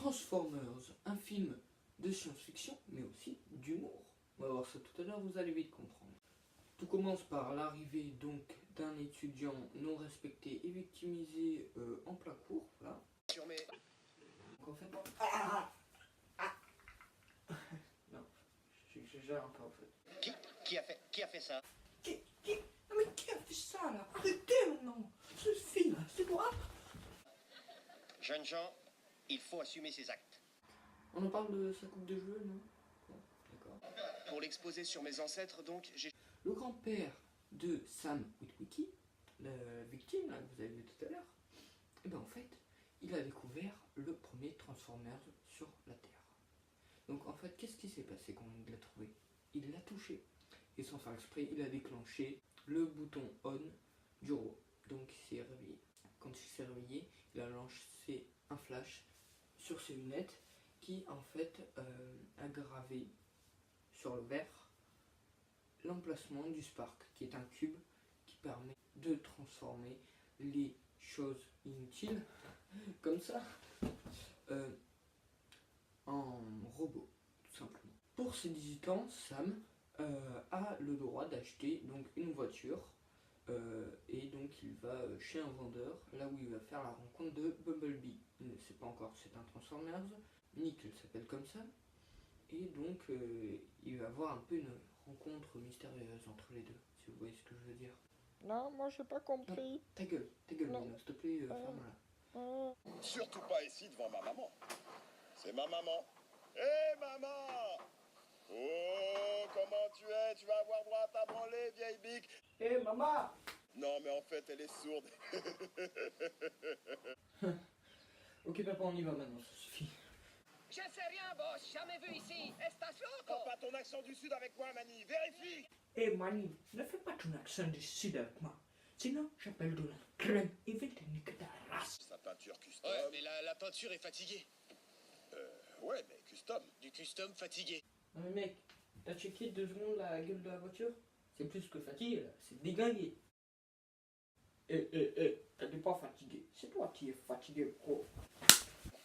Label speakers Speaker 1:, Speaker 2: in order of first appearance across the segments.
Speaker 1: Transformers, un film de science-fiction, mais aussi d'humour. On va voir ça tout à l'heure, vous allez vite comprendre. Tout commence par l'arrivée donc d'un étudiant non respecté et victimisé en plein cours, voilà. Donc en fait, non, j'exagère un peu en fait.
Speaker 2: Qui a fait ça?
Speaker 1: Non mais qui a fait ça là? Arrêtez maintenant! Ce film, c'est moi!
Speaker 2: Jeunes gens, il faut assumer ses actes.
Speaker 1: On en parle de sa coupe de cheveux, non? Bon, d'accord.
Speaker 2: Pour l'exposer sur mes ancêtres, donc, j'ai...
Speaker 1: Le grand-père de Sam Witwicky, la victime là, que vous avez vu tout à l'heure, et bien en fait, il a découvert le premier Transformers sur la Terre. Donc en fait, qu'est-ce qui s'est passé quand il l'a trouvé? Il l'a touché. Et sans faire exprès, il a déclenché le bouton on du robot. Donc il s'est réveillé. Quand il s'est réveillé, il a lancé un flash sur ses lunettes qui en fait a gravé sur le verre l'emplacement du Spark, qui est un cube qui permet de transformer les choses inutiles, comme ça, en robot, tout simplement. Pour ses 18 ans, Sam a le droit d'acheter donc une voiture, et donc il va chez un vendeur, là où il va faire la rencontre de Bumblebee. Il ne sait pas encore si c'est un Transformers, ni qu'il s'appelle comme ça, et donc il va avoir un peu une rencontre mystérieuse entre les deux, si vous voyez ce que je veux dire.
Speaker 3: Non, moi j'ai pas compris.
Speaker 1: Ta gueule,
Speaker 3: Non.
Speaker 1: Mino, s'il te plaît, ferme-la.
Speaker 4: Surtout pas ici devant ma maman. C'est ma maman. Hé maman! Oh, comment tu es? Tu vas avoir droit à ta branlée, vieille bique.
Speaker 1: Hé maman!
Speaker 4: Non, mais en fait, elle est sourde.
Speaker 1: Ok papa, on y va maintenant, ça suffit.
Speaker 5: Je sais rien, boss, jamais vu ici. Station
Speaker 4: Prends pas ton accent du sud avec moi, Mani. Vérifie.
Speaker 6: Hé Mani, ne fais pas ton accent du sud avec moi. Sinon, j'appelle de la crème et vais te niquer ta race.
Speaker 4: Sa peinture custom.
Speaker 2: Ouais, mais la peinture est fatiguée.
Speaker 4: Ouais, mais custom.
Speaker 2: Du custom fatigué.
Speaker 1: Non mais mec, t'as checké 2 secondes la gueule de la voiture? C'est plus que fatigué là, c'est déglingué.
Speaker 6: T'es pas fatigué. C'est toi qui es fatigué, gros.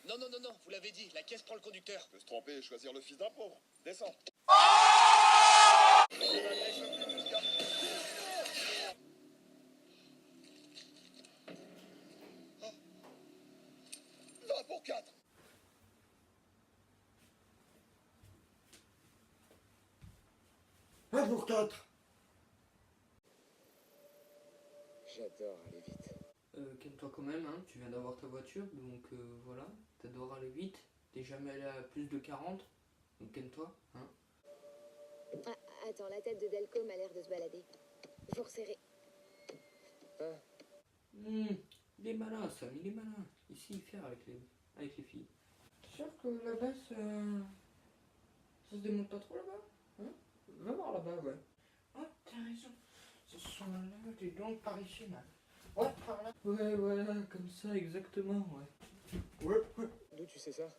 Speaker 2: Non, vous l'avez dit, la caisse prend le conducteur.
Speaker 4: Peut se tromper et choisir le fils d'un pauvre. Descends. Va pour 4.
Speaker 6: Un pour 4.
Speaker 2: J'adore aller vite.
Speaker 1: Calme-toi quand même, hein. Tu viens d'avoir ta voiture, donc voilà, t'adores aller vite, t'es jamais allé à plus de 40, donc calme-toi, hein.
Speaker 7: Ah, attends, la tête de Delcom a l'air de se balader. Faut resserrer.
Speaker 1: Il est malin Sam, il est malin, il sait y faire avec les filles. T'es sûr que là-bas ça se démonte pas trop là-bas, hein? Va voir là-bas, ouais. Oh, t'as raison, ce sont là des donc par ici là. Ouais, par là. Ouais, voilà, comme ça, exactement, ouais.
Speaker 2: D'où tu sais ça?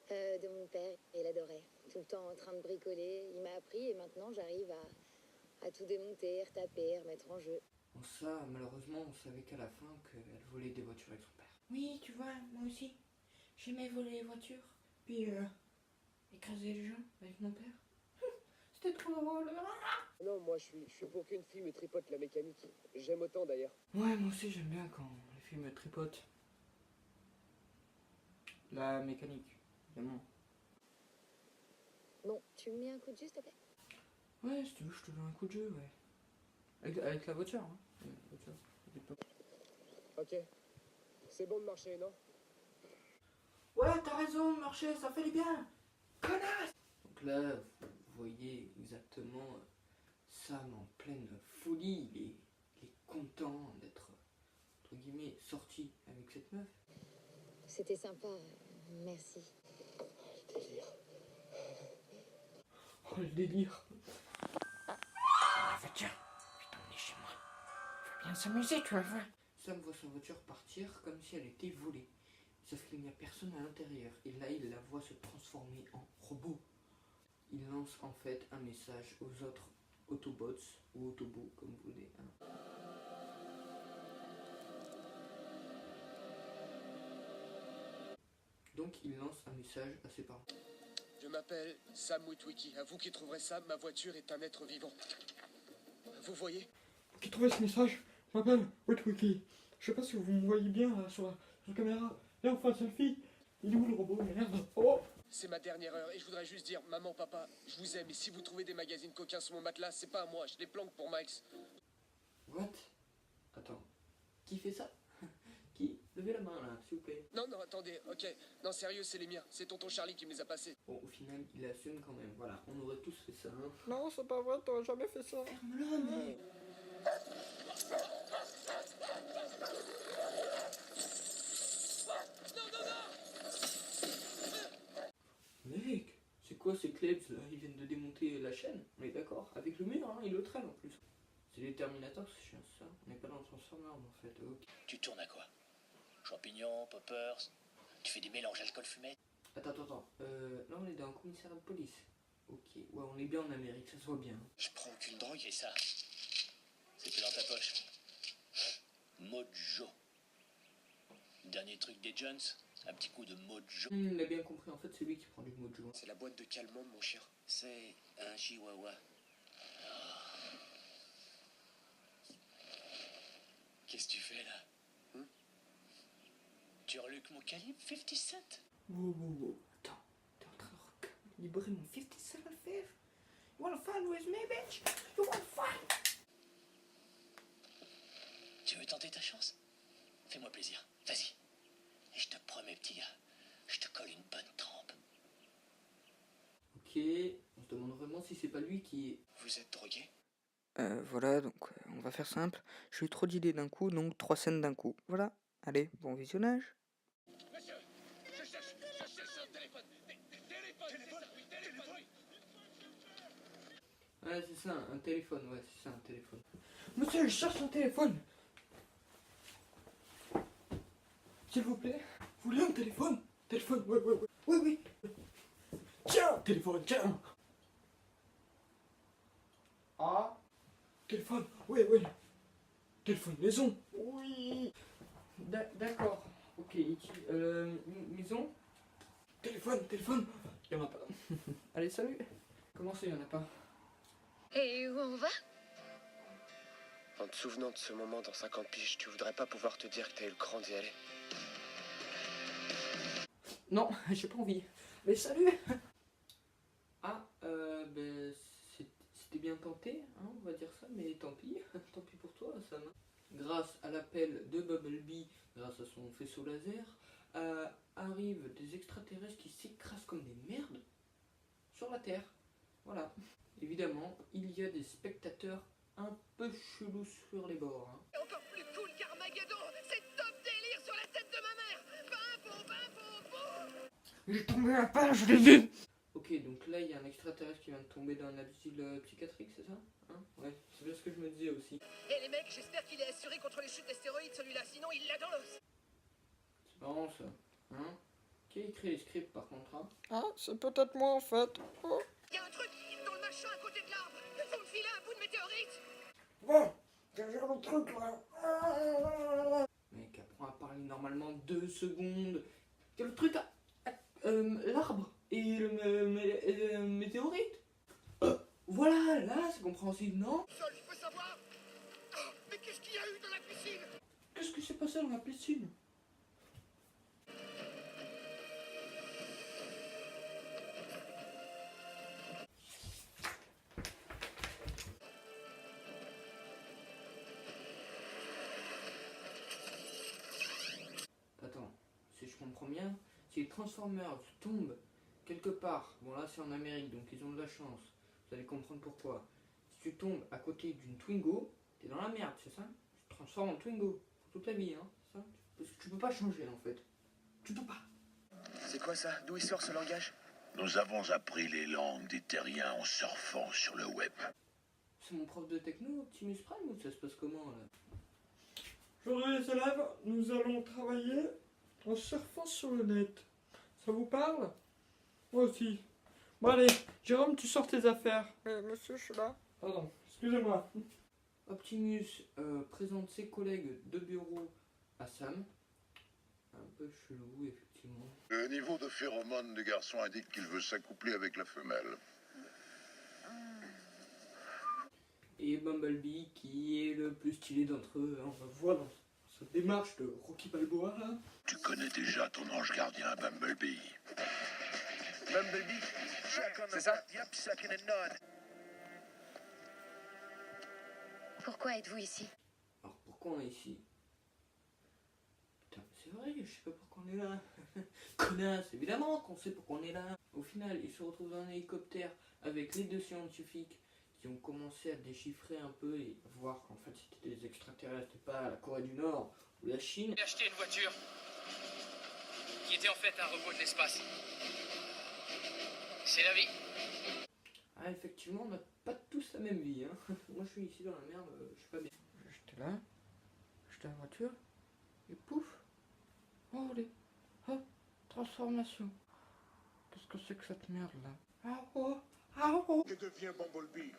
Speaker 7: De mon père, il adorait. Tout le temps en train de bricoler. Il m'a appris et maintenant j'arrive à tout démonter, retaper, remettre en jeu.
Speaker 1: Bon, ça, malheureusement, on savait qu'à la fin qu'elle volait des voitures avec son père.
Speaker 6: Oui, tu vois, moi aussi. J'aimais voler les voitures. Puis, écraser les gens avec mon père. C'était trop drôle.
Speaker 8: Non, moi je suis pour qu'une fille me tripote la mécanique. J'aime autant d'ailleurs.
Speaker 1: Ouais, moi aussi, j'aime bien quand les filles me tripotent. La mécanique, évidemment.
Speaker 7: Bon, tu me mets un coup de jus, s'il te plaît?
Speaker 1: Ouais, si tu veux, je te donne un coup de jeu, ouais. Avec la voiture, hein. La voiture, t'inquiète pas.
Speaker 8: Ok. C'est bon de marcher, non?
Speaker 6: Ouais, t'as raison, marcher, ça fait du bien. Connasse!
Speaker 1: Donc là, vous voyez exactement Sam en pleine folie. Il est content d'être, entre guillemets, sorti avec cette meuf.
Speaker 7: C'était sympa, merci.
Speaker 1: Oh, le délire.
Speaker 6: La voiture, je vais t'emmener chez moi. Faut bien s'amuser, tu vas voir.
Speaker 1: Sam voit sa voiture partir comme si elle était volée. Sauf qu'il n'y a personne à l'intérieur. Et là, il la voit se transformer en robot. Il lance en fait un message aux autres Autobots ou Autobots, comme vous voulez. Hein. Donc il lance un message à ses parents.
Speaker 8: Je m'appelle Sam Witwicky. À vous qui trouverez ça, ma voiture est un être vivant. Vous voyez?
Speaker 3: Vous qui trouvez ce message, je m'appelle Witwicky. Je sais pas si vous me voyez bien là, sur la caméra. Là, on fait un selfie. Il est où le robot? Merde. Oh!
Speaker 8: C'est ma dernière heure et je voudrais juste dire, maman, papa, je vous aime. Et si vous trouvez des magazines coquins sur mon matelas, c'est pas à moi, je les planque pour Max.
Speaker 1: What? Attends. Qui fait ça? Qui? Levez la main là, s'il vous plaît.
Speaker 8: Non, non, attendez, ok. Non, sérieux, c'est les miens. C'est tonton Charlie qui me les a passés.
Speaker 1: Bon, au final, il assume quand même. Voilà, on aurait tous fait ça. Hein.
Speaker 3: Non, c'est pas vrai, t'aurais jamais fait ça.
Speaker 1: Ferme-le, mais... Mec, c'est quoi ces Klebs là? Ils viennent de démonter la chaîne. On est d'accord? Avec le mur, hein, ils le traînent en plus. C'est les Terminators, c'est chiant ça. On n'est pas dans le Transformers en fait. Ok.
Speaker 9: Tu tournes à quoi? Champignons, poppers? Tu fais des mélanges alcool fumé?
Speaker 1: Attends. Là on est dans un commissariat de police. Ok, ouais, on est bien en Amérique, ça se voit bien.
Speaker 9: Je prends aucune drogue et ça. C'était dans ta poche. Mojo. Dernier truc des Jones, un petit coup de Mojo.
Speaker 1: Il a bien compris, en fait c'est lui qui prend du mojo.
Speaker 8: C'est la boîte de calmant de mon chien.
Speaker 9: C'est un chihuahua. Qu'est-ce que tu fais là? Tu reluques mon calibre 50 Cent?
Speaker 1: Wow. Attends, t'es en train de libérer mon 57 Fifth? You wanna fight with me, bitch? You wanna fight?
Speaker 9: Tu veux tenter ta chance? Fais-moi plaisir, vas-y. Et je te promets, petit gars, je te colle une bonne trempe.
Speaker 1: Ok, on se demande vraiment si c'est pas lui qui est...
Speaker 8: Vous êtes drogué?
Speaker 1: Voilà, donc on va faire simple. J'ai eu trop d'idées d'un coup, donc 3 scènes d'un coup. Voilà, allez, bon visionnage.
Speaker 5: Monsieur, je cherche un téléphone. Téléphone, oui.
Speaker 1: Ouais, c'est ça, un téléphone, ouais, c'est ça, un téléphone. Monsieur, je cherche un téléphone. S'il vous plaît, vous voulez un téléphone? Téléphone, ouais. Oui. Tiens, téléphone, tiens. Ah. Téléphone, oui. Téléphone maison. Oui. D'accord. Ok, maison. Téléphone. Il y en a pas. Allez, salut. Comment ça, il y en a pas?
Speaker 7: Et où on va?
Speaker 8: En te souvenant de ce moment dans 50 piges, tu voudrais pas pouvoir te dire que t'as eu le cran d'y aller?
Speaker 1: Non, j'ai pas envie. Mais salut. Ah, c'était bien tenté, hein, on va dire ça, mais tant pis. Tant pis pour toi, Sam. Grâce à l'appel de Bumblebee, grâce à son faisceau laser, arrivent des extraterrestres qui s'écrasent comme des merdes sur la Terre. Voilà. Évidemment, il y a des spectateurs un peu chelous sur les bords. Hein.
Speaker 5: Encore plus cool qu'Armageddon, c'est top délire sur la tête de ma mère.
Speaker 3: J'ai tombé la page, je l'ai vu.
Speaker 1: Ok, donc là, il y a un extraterrestre qui vient de tomber dans un asile psychiatrique, c'est ça? Hein? Ouais, c'est bien ce que je me disais aussi.
Speaker 5: Et les mecs, j'espère qu'il est assuré contre les chutes d'astéroïdes celui-là, sinon il l'a dans l'os.
Speaker 1: C'est marrant ça. Hein? Qui a écrit les scripts par contre? Hein?
Speaker 3: Ah, c'est peut-être moi en fait. Oh.
Speaker 5: Il y a un truc dans le machin à côté de l'arbre. Faut me filer un bout de météorite.
Speaker 3: Bon, j'ai le truc là.
Speaker 1: Mec, apprends à parler normalement 2 secondes. T'as le truc à... l'arbre et le météorite. Voilà, là c'est compréhensible, non?
Speaker 5: Seul, je peux savoir. Oh, mais qu'est-ce qu'il y a eu dans la piscine?
Speaker 1: Qu'est-ce que s'est passé dans la piscine? Attends, si je comprends bien, si les Transformers tombent quelque part, bon là c'est en Amérique donc ils ont de la chance, vous allez comprendre pourquoi. Si tu tombes à côté d'une Twingo, t'es dans la merde, c'est ça? Tu te transformes en Twingo pour toute la vie, hein, ça? Parce que tu peux pas changer en fait. Tu peux pas.
Speaker 8: C'est quoi ça? D'où il sort ce langage?
Speaker 10: Nous avons appris les langues des terriens en surfant sur le web.
Speaker 1: C'est mon prof de techno, Optimus Prime, ou ça se passe comment là?
Speaker 3: Aujourd'hui les élèves, nous allons travailler en surfant sur le net. Ça vous parle? Moi aussi. Bon allez, Jérôme, tu sors tes affaires. Monsieur, je suis là. Pardon, excusez-moi.
Speaker 1: Optimus présente ses collègues de bureau à Sam. Un peu chelou, effectivement.
Speaker 10: Le niveau de phéromones du garçon indique qu'il veut s'accoupler avec la femelle.
Speaker 1: Et Bumblebee, qui est le plus stylé d'entre eux, hein, on va voir dans sa démarche de Rocky Balboa. Là.
Speaker 10: Tu connais déjà ton ange gardien, Bumblebee.
Speaker 2: Bumblebee, c'est ça?
Speaker 7: Pourquoi êtes-vous ici?
Speaker 1: Alors pourquoi on est ici? Putain, c'est vrai, je sais pas pourquoi on est là. Connasse, évidemment qu'on sait pourquoi on est là. Au final, il se retrouve dans un hélicoptère avec les deux scientifiques qui ont commencé à déchiffrer un peu et voir qu'en fait c'était des extraterrestres et pas la Corée du Nord ou la Chine.
Speaker 5: J'ai acheté une voiture qui était en fait un robot de l'espace. C'est la vie.
Speaker 1: Ah, effectivement, on n'a pas tous la même vie. Hein. Moi je suis ici dans la merde, je suis pas bien. J'étais là, j'étais à la voiture, et pouf. Oh, allez, hop, transformation. Qu'est-ce que c'est que cette merde là? Ah oh, ah oh.
Speaker 4: Que devient Bumblebee?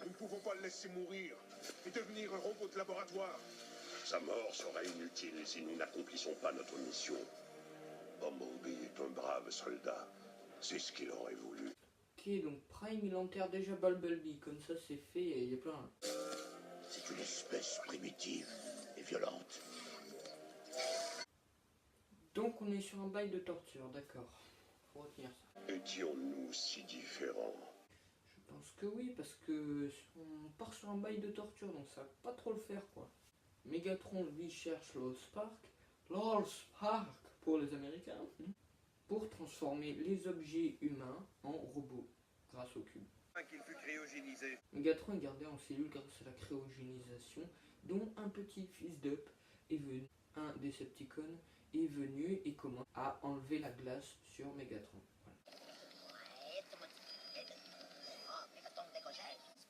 Speaker 4: Nous ne pouvons pas le laisser mourir et devenir un robot de laboratoire. Sa mort sera inutile si nous n'accomplissons pas notre mission. Bumblebee est un brave soldat. C'est ce qu'il aurait voulu.
Speaker 1: Ok, donc Prime il enterre déjà Bumblebee, comme ça c'est fait et il y a plein.
Speaker 10: C'est une espèce primitive et violente.
Speaker 1: Donc on est sur un bail de torture, d'accord. Faut retenir ça.
Speaker 4: Étions-nous si différents?
Speaker 1: Je pense que oui, parce que on part sur un bail de torture, donc ça va pas trop le faire quoi. Megatron lui cherche l'Allspark pour les Américains, pour transformer les objets humains en robots grâce au cube.
Speaker 2: Qu'il fut cryogénisé.
Speaker 1: Megatron est gardé en cellule grâce à la cryogénisation, dont un petit fils d'Up est venu, un Decepticon est venu et commence à enlever la glace sur Megatron. Voilà.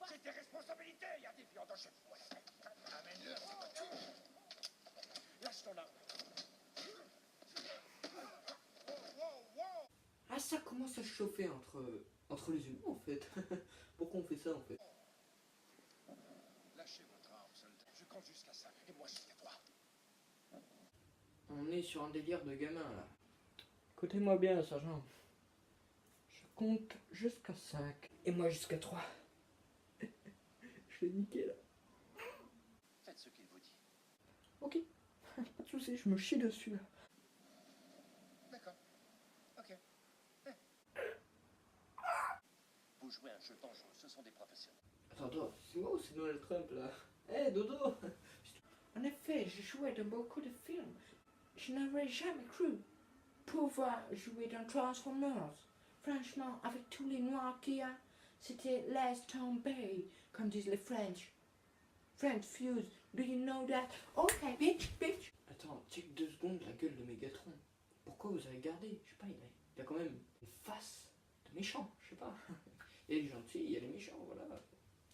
Speaker 4: C'est tes responsabilités, il y a des viandes chez vous. Lâche ton arme.
Speaker 1: Ah, ça commence à chauffer entre les humains en fait. Pourquoi on fait ça en fait?
Speaker 4: Lâchez votre arme, soldat. Je compte jusqu'à 5 et moi jusqu'à 3.
Speaker 1: On est sur un délire de gamin là. Écoutez-moi bien, sergent. Je compte jusqu'à 5 et moi jusqu'à 3. Je l'ai niqué là.
Speaker 2: Faites ce qu'il vous dit.
Speaker 1: Ok, pas de soucis, je me chie dessus là.
Speaker 2: D'accord. Ok. Vous jouez un jeu dangereux, ce sont des professionnels.
Speaker 1: Attends, c'est moi ou c'est Donald Trump là? Hé Dodo!
Speaker 6: En effet, j'ai joué dans beaucoup de films. Je n'aurais jamais cru pouvoir jouer dans Transformers. Franchement, avec tous les noirs qu'il y a, c'était laisse tomber, comme disent les French. French fuse, do you know that? Ok, bitch, bitch.
Speaker 1: Attends, check 2 secondes la gueule de Megatron. Pourquoi vous avez gardé? Je sais pas, il a quand même une face de méchant, je sais pas. Il y a les gentils, il y a les méchants, voilà.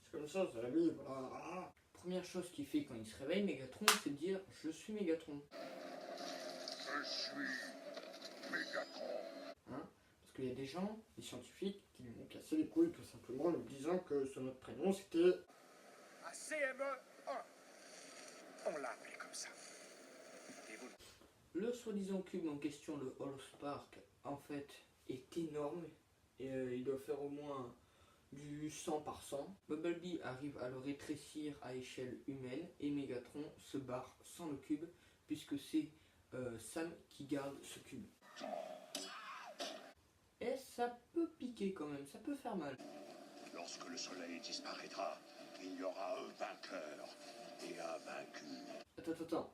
Speaker 1: C'est comme ça, c'est la vie, voilà. Première chose qu'il fait quand il se réveille, Megatron, c'est de dire « Je suis Megatron ».
Speaker 10: Je suis Megatron.
Speaker 1: Hein? Parce qu'il y a des gens, des scientifiques, qui lui ont cassé les couilles tout simplement en lui disant que son autre prénom c'était...
Speaker 4: À CME1. On l'a appelé comme ça. Et vous?
Speaker 1: Le soi-disant cube en question, le Allspark, en fait, est énorme. Et il doit faire au moins du 100 par 100. Bumblebee arrive à le rétrécir à échelle humaine et Megatron se barre sans le cube puisque c'est Sam qui garde ce cube. Et ça peut piquer quand même, ça peut faire mal.
Speaker 10: Lorsque le soleil disparaîtra, il y aura un vainqueur et un vaincu.
Speaker 1: Attends.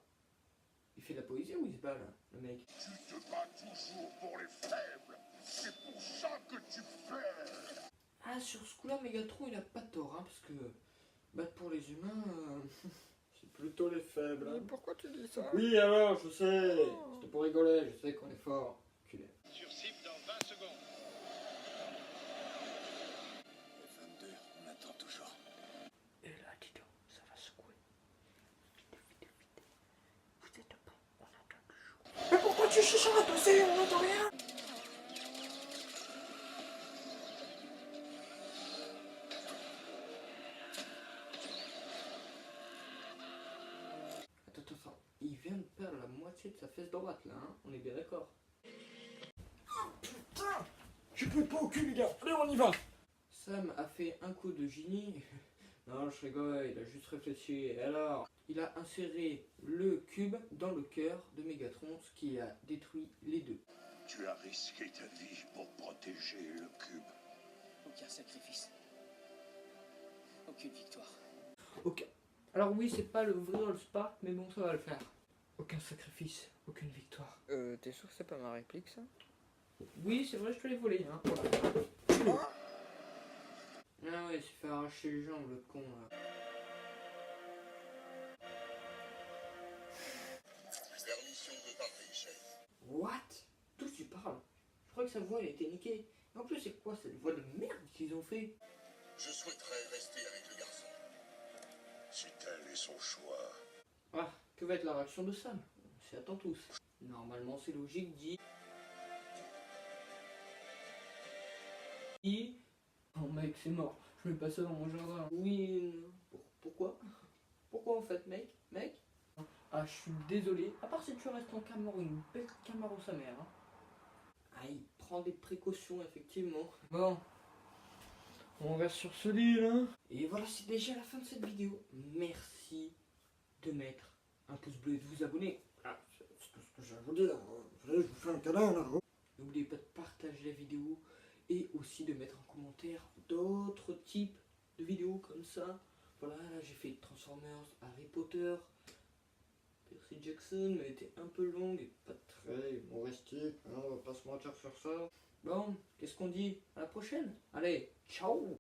Speaker 1: Il fait de la poésie ou il se bat là, le mec?
Speaker 10: Tu te bats toujours pour les faibles. C'est pour ça que tu perds.
Speaker 1: Ah, sur ce coup-là, Megatron, il a pas tort, hein, parce que battre pour les humains, c'est plutôt les faibles.
Speaker 3: Mais pourquoi tu dis ça?
Speaker 1: Oui, alors, je sais, c'était pour rigoler, je sais qu'on est fort. Culé.
Speaker 2: Sur cible dans 20 secondes.
Speaker 10: 22, on attend toujours.
Speaker 6: Et là, dis donc, ça va secouer. Vite. Vous êtes pas, on attend toujours. Mais pourquoi tu chuchotes? On n'entend rien.
Speaker 1: Attends, il vient de perdre la moitié de sa fesse droite là, hein, on est bien d'accord.
Speaker 3: Je peux pas au cul, les gars. Allez, on y va.
Speaker 1: Sam a fait un coup de génie. Non, je rigole, il a juste réfléchi. Et alors, il a inséré le cube dans le cœur de Mégatron, ce qui a détruit les deux.
Speaker 10: Tu as risqué ta vie pour protéger le cube.
Speaker 9: Aucun sacrifice. Aucune victoire.
Speaker 1: Ok. Alors oui, c'est pas le vrai All-Spark, mais bon, ça va le faire. Aucun sacrifice, aucune victoire.
Speaker 3: T'es sûr que c'est pas ma réplique, ça?
Speaker 1: Oui, c'est vrai, je te l'ai volé, hein. Voilà. Ah ouais, il s'est fait arracher les jambes, le con, là.
Speaker 4: Permission de parler, chef.
Speaker 1: What? D'où tu parles? Je crois que sa voix, elle était niquée. Et en plus, c'est quoi cette voix de merde qu'ils ont fait?
Speaker 4: Je souhaiterais rester avec le garçon. Si tel est son choix.
Speaker 1: Ah, que va être la réaction de Sam? C'est à temps tous. Normalement, c'est logique, dit... Oh mec, c'est mort. Je mets pas ça dans mon jardin. Oui, pourquoi? Pourquoi en fait, mec? Ah, je suis désolé. À part si tu restes en Camaro, une belle Camaro sa mère. Hein. Ah, il prend des précautions, effectivement.
Speaker 3: Bon. On reste sur ce lit, là.
Speaker 1: Et voilà, c'est déjà la fin de cette vidéo. Merci de mettre un pouce bleu et de vous abonner. Ah, c'est tout ce que j'ai à vous dire. Je vous fais un câlin, là. N'oubliez pas de partager la vidéo et aussi de mettre en commentaire d'autres types de vidéos comme ça. Voilà, là j'ai fait Transformers, Harry Potter, Percy Jackson, mais elle était un peu longue et pas très humoristique, hein, on va pas se mentir sur ça. Bon, qu'est-ce qu'on dit? À la prochaine. Allez, ciao.